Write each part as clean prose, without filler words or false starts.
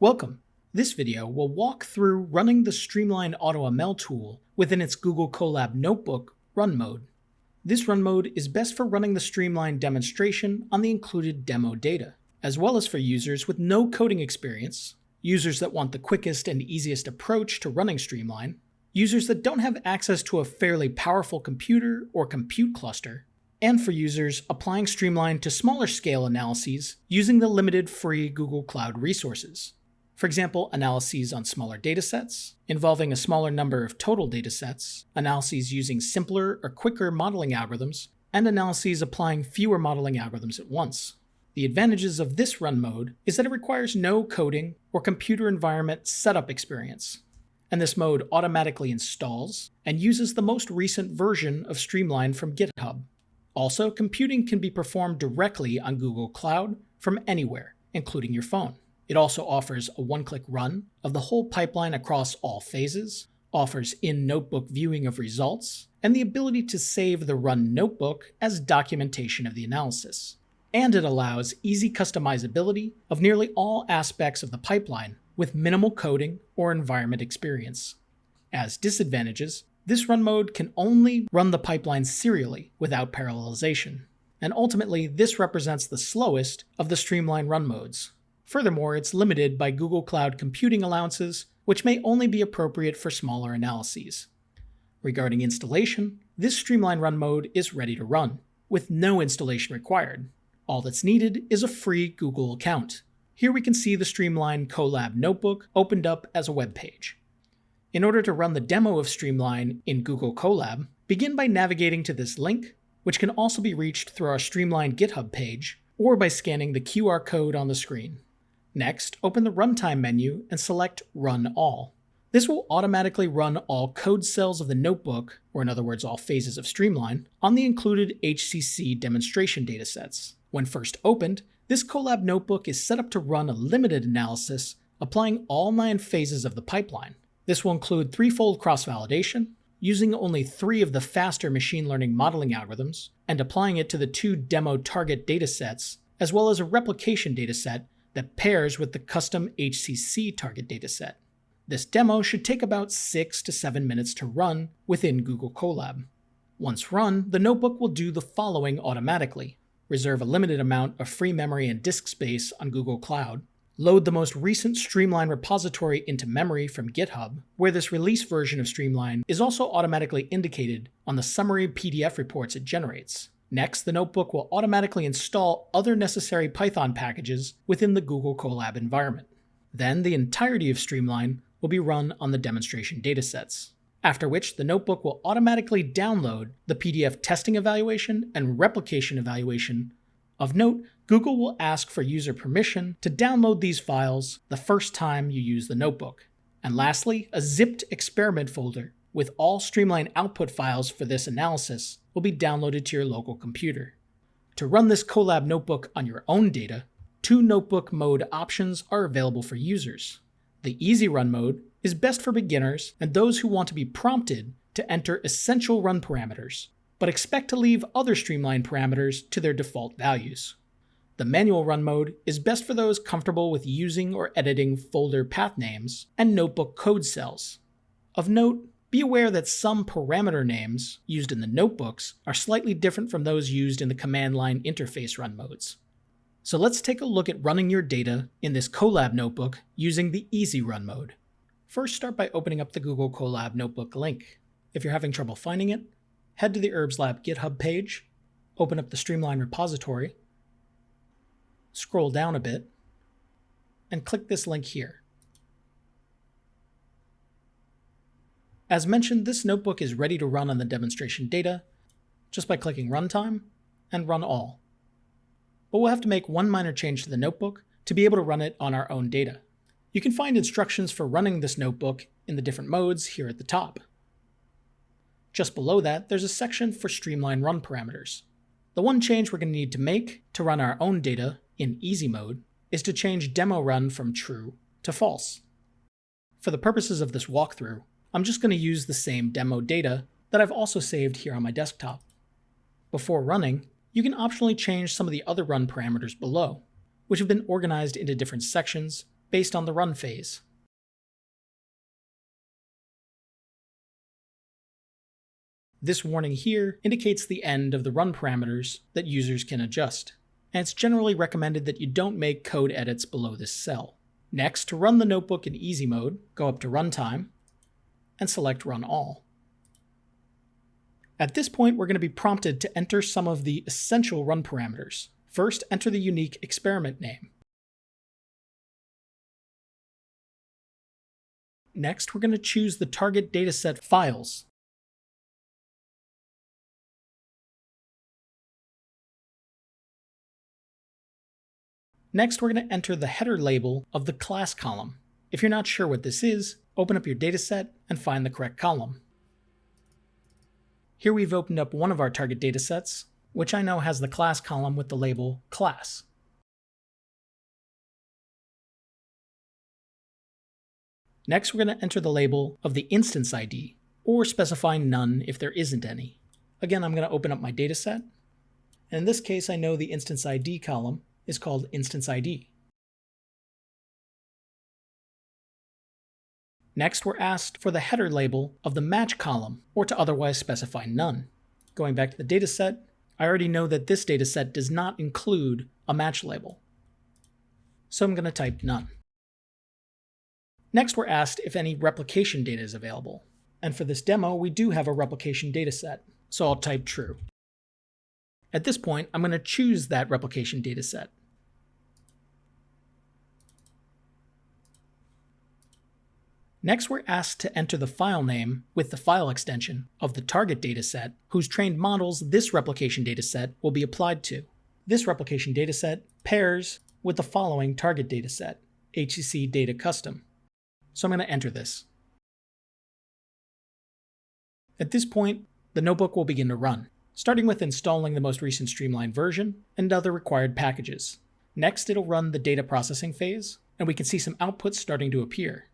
Welcome! This video will walk through running the STREAMLINE AutoML tool within its Google Colab Notebook run mode. This run mode is best for running the STREAMLINE demonstration on the included demo data, as well as for users with no coding experience, users that want the quickest and easiest approach to running STREAMLINE, users that don't have access to a fairly powerful computer or compute cluster, and for users applying STREAMLINE to smaller scale analyses using the limited free Google Cloud resources. For example, analyses on smaller datasets, involving a smaller number of total datasets, analyses using simpler or quicker modeling algorithms, and analyses applying fewer modeling algorithms at once. The advantages of this run mode is that it requires no coding or computer environment setup experience, and this mode automatically installs and uses the most recent version of STREAMLINE from GitHub. Also, computing can be performed directly on Google Cloud from anywhere, including your phone. It also offers a one-click run of the whole pipeline across all phases, offers in-notebook viewing of results, and the ability to save the run notebook as documentation of the analysis. And it allows easy customizability of nearly all aspects of the pipeline with minimal coding or environment experience. As disadvantages, this run mode can only run the pipeline serially without parallelization, and ultimately this represents the slowest of the STREAMLINE run modes. Furthermore, it's limited by Google Cloud computing allowances, which may only be appropriate for smaller analyses. Regarding installation, this STREAMLINE run mode is ready to run, with no installation required. All that's needed is a free Google account. Here we can see the STREAMLINE Colab Notebook opened up as a web page. In order to run the demo of STREAMLINE in Google Colab, begin by navigating to this link, which can also be reached through our STREAMLINE GitHub page, or by scanning the QR code on the screen. Next, open the Runtime menu and select Run All. This will automatically run all code cells of the notebook, or in other words all phases of STREAMLINE, on the included HCC demonstration datasets. When first opened, this Colab notebook is set up to run a limited analysis applying all 9 phases of the pipeline. This will include threefold cross-validation, using only 3 of the faster machine learning modeling algorithms, and applying it to the 2 demo target datasets, as well as a replication dataset that pairs with the custom HCC target dataset. This demo should take about 6 to 7 minutes to run within Google Colab. Once run, the notebook will do the following automatically: reserve a limited amount of free memory and disk space on Google Cloud, load the most recent STREAMLINE repository into memory from GitHub, where this release version of STREAMLINE is also automatically indicated on the summary PDF reports it generates. Next, the notebook will automatically install other necessary Python packages within the Google Colab environment. Then the entirety of STREAMLINE will be run on the demonstration datasets, after which the notebook will automatically download the PDF testing evaluation and replication evaluation. Of note, Google will ask for user permission to download these files the first time you use the notebook. And lastly, a zipped experiment folder with all STREAMLINE output files for this analysis will be downloaded to your local computer. To run this Colab notebook on your own data, 2 notebook mode options are available for users. The Easy Run mode is best for beginners and those who want to be prompted to enter essential run parameters, but expect to leave other STREAMLINE parameters to their default values. The Manual Run mode is best for those comfortable with using or editing folder path names and notebook code cells. Of note, be aware that some parameter names used in the notebooks are slightly different from those used in the command line interface run modes. So let's take a look at running your data in this Colab notebook using the Easy Run mode. First, start by opening up the Google Colab Notebook link. If you're having trouble finding it, head to the URBS-Lab GitHub page, open up the STREAMLINE repository, scroll down a bit, and click this link here. As mentioned, this notebook is ready to run on the demonstration data just by clicking Runtime and Run All. But we'll have to make one minor change to the notebook to be able to run it on our own data. You can find instructions for running this notebook in the different modes here at the top. Just below that, there's a section for STREAMLINE run parameters. The one change we're going to need to make to run our own data in Easy mode is to change demo run from true to false. For the purposes of this walkthrough, I'm just going to use the same demo data that I've also saved here on my desktop. Before running, you can optionally change some of the other run parameters below, which have been organized into different sections based on the run phase. This warning here indicates the end of the run parameters that users can adjust, and it's generally recommended that you don't make code edits below this cell. Next, to run the notebook in easy mode, go up to Runtime and select Run All. At this point, we're going to be prompted to enter some of the essential run parameters. First, enter the unique experiment name. Next, we're going to choose the target dataset files. Next, we're going to enter the header label of the class column. If you're not sure what this is, open up your dataset and find the correct column. Here we've opened up one of our target datasets, which I know has the class column with the label class. Next, we're going to enter the label of the instance ID, or specify none if there isn't any. Again, I'm going to open up my dataset, and in this case I know the instance ID column is called instance ID. Next, we're asked for the header label of the match column, or to otherwise specify none. Going back to the dataset, I already know that this dataset does not include a match label, so I'm going to type none. Next, we're asked if any replication data is available, and for this demo we do have a replication dataset, so I'll type true. At this point, I'm going to choose that replication dataset. Next, we're asked to enter the file name with the file extension of the target dataset whose trained models this replication dataset will be applied to. This replication dataset pairs with the following target dataset, HCC Data Custom. So I'm going to enter this. At this point, the notebook will begin to run, starting with installing the most recent Streamline version and other required packages. Next, it'll run the data processing phase, and we can see some outputs starting to appear.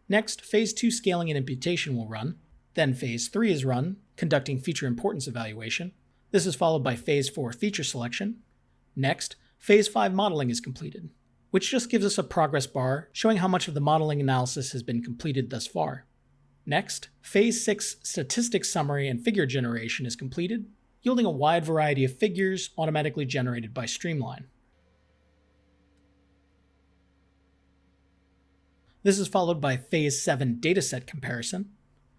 Next, Phase 2 scaling and imputation will run. Then Phase 3 is run, conducting feature importance evaluation. This is followed by Phase 4 feature selection. Next, Phase 5 modeling is completed, which just gives us a progress bar showing how much of the modeling analysis has been completed thus far. Next, Phase 6 statistics summary and figure generation is completed, yielding a wide variety of figures automatically generated by Streamline. This is followed by Phase 7 dataset comparison,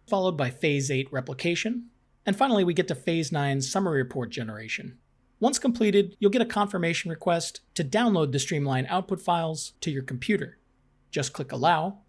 followed by Phase 8 replication, and finally we get to Phase 9 summary report generation. Once completed, you'll get a confirmation request to download the Streamline output files to your computer. Just click Allow,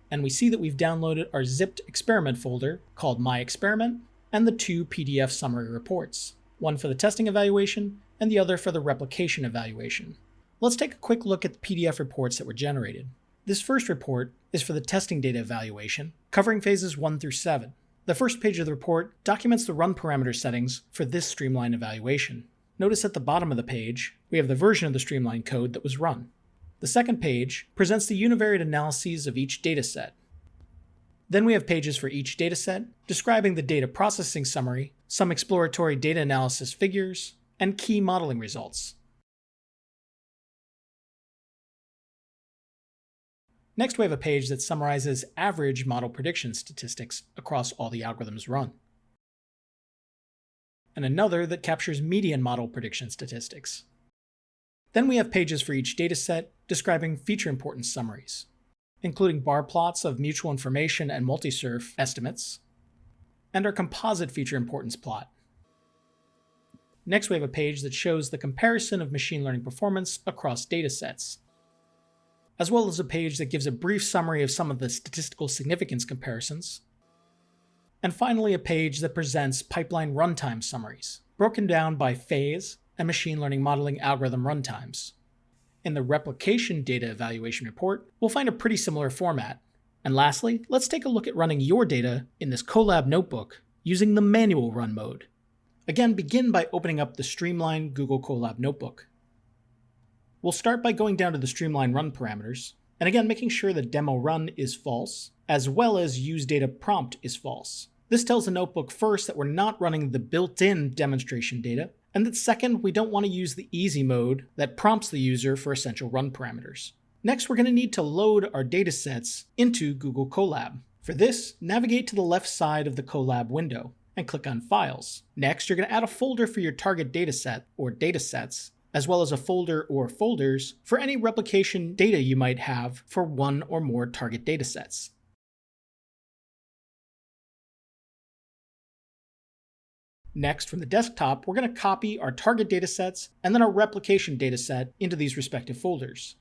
and we see that we've downloaded our zipped experiment folder called My Experiment and the 2 PDF summary reports, one for the testing evaluation and the other for the replication evaluation. Let's take a quick look at the PDF reports that were generated. This first report is for the testing data evaluation, covering phases 1 through 7. The first page of the report documents the run parameter settings for this Streamline evaluation. Notice at the bottom of the page, we have the version of the Streamline code that was run. The second page presents the univariate analyses of each dataset. Then we have pages for each dataset, describing the data processing summary, some exploratory data analysis figures, and key modeling results. Next, we have a page that summarizes average model prediction statistics across all the algorithms run, and another that captures median model prediction statistics. Then we have pages for each dataset describing feature importance summaries, including bar plots of mutual information and multi-surf estimates, and our composite feature importance plot. Next, we have a page that shows the comparison of machine learning performance across datasets, as well as a page that gives a brief summary of some of the statistical significance comparisons, and finally a page that presents pipeline runtime summaries, broken down by phase and machine learning modeling algorithm runtimes. In the replication data evaluation report, we'll find a pretty similar format. And lastly, let's take a look at running your data in this Colab Notebook using the manual run mode. Again, begin by opening up the Streamline Google Colab Notebook. We'll start by going down to the Streamline run parameters, and again making sure that demo run is false, as well as use data prompt is false. This tells the notebook first that we're not running the built-in demonstration data, and that second, we don't want to use the easy mode that prompts the user for essential run parameters. Next, we're going to need to load our datasets into Google Colab. For this, navigate to the left side of the Colab window and click on Files. Next, you're going to add a folder for your target dataset or datasets, as well as a folder or folders for any replication data you might have for one or more target datasets. Next, from the desktop, we're going to copy our target datasets and then our replication dataset into these respective folders.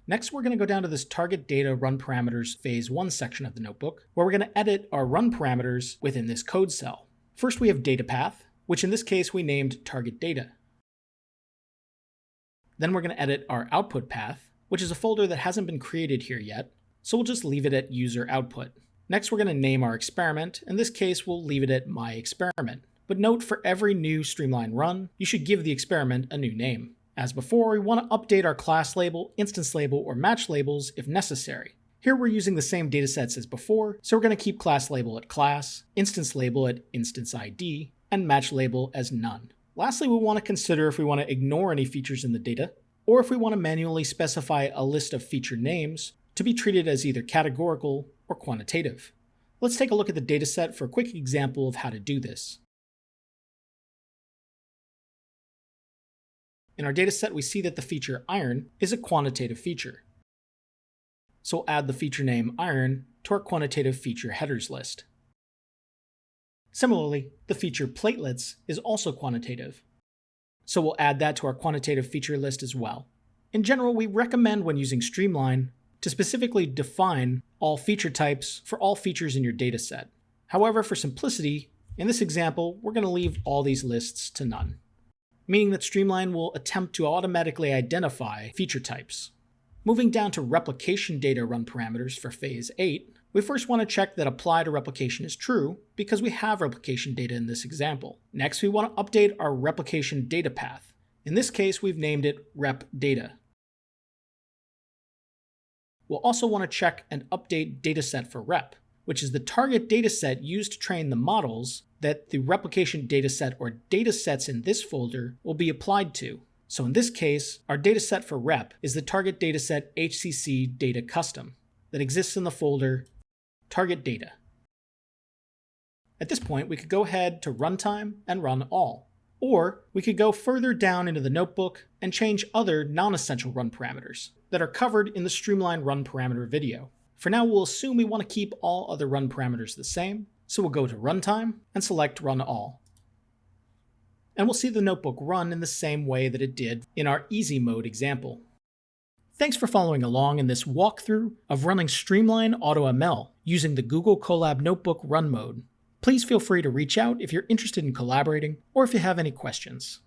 Next, we're going to go down to this Target Data Run Parameters Phase 1 section of the notebook, where we're going to edit our run parameters within this code cell. First, we have data path, which in this case we named target data. Then we're going to edit our output path, which is a folder that hasn't been created here yet, so we'll just leave it at user output. Next, we're going to name our experiment. In this case, we'll leave it at my experiment. But note, for every new Streamline run, you should give the experiment a new name. As before, we want to update our class label, instance label, or match labels if necessary. Here we're using the same datasets as before, so we're going to keep class label at class, instance label at instance ID, and match label as none. Lastly, we want to consider if we want to ignore any features in the data, or if we want to manually specify a list of feature names to be treated as either categorical or quantitative. Let's take a look at the dataset for a quick example of how to do this. In our dataset, we see that the feature iron is a quantitative feature. So we'll add the feature name iron to our quantitative feature headers list. Similarly, the feature platelets is also quantitative. So we'll add that to our quantitative feature list as well. In general, we recommend when using Streamline to specifically define all feature types for all features in your dataset. However, for simplicity, in this example, we're going to leave all these lists to none, meaning that Streamline will attempt to automatically identify feature types. Moving down to replication data run parameters for phase 8, we first want to check that apply to replication is true because we have replication data in this example. Next, we want to update our replication data path. In this case, we've named it rep data. We'll also want to check and update dataset for rep, which is the target dataset used to train the models that the replication dataset or datasets in this folder will be applied to. So in this case, our dataset for rep is the target dataset HCC data custom that exists in the folder target data. At this point, we could go ahead to runtime and run all. Or we could go further down into the notebook and change other non-essential run parameters that are covered in the Streamline run parameter video. For now, we'll assume we want to keep all other run parameters the same, so we'll go to runtime and select run all. And we'll see the notebook run in the same way that it did in our easy mode example. Thanks for following along in this walkthrough of running STREAMLINE AutoML using the Google Colab Notebook run mode. Please feel free to reach out if you're interested in collaborating or if you have any questions.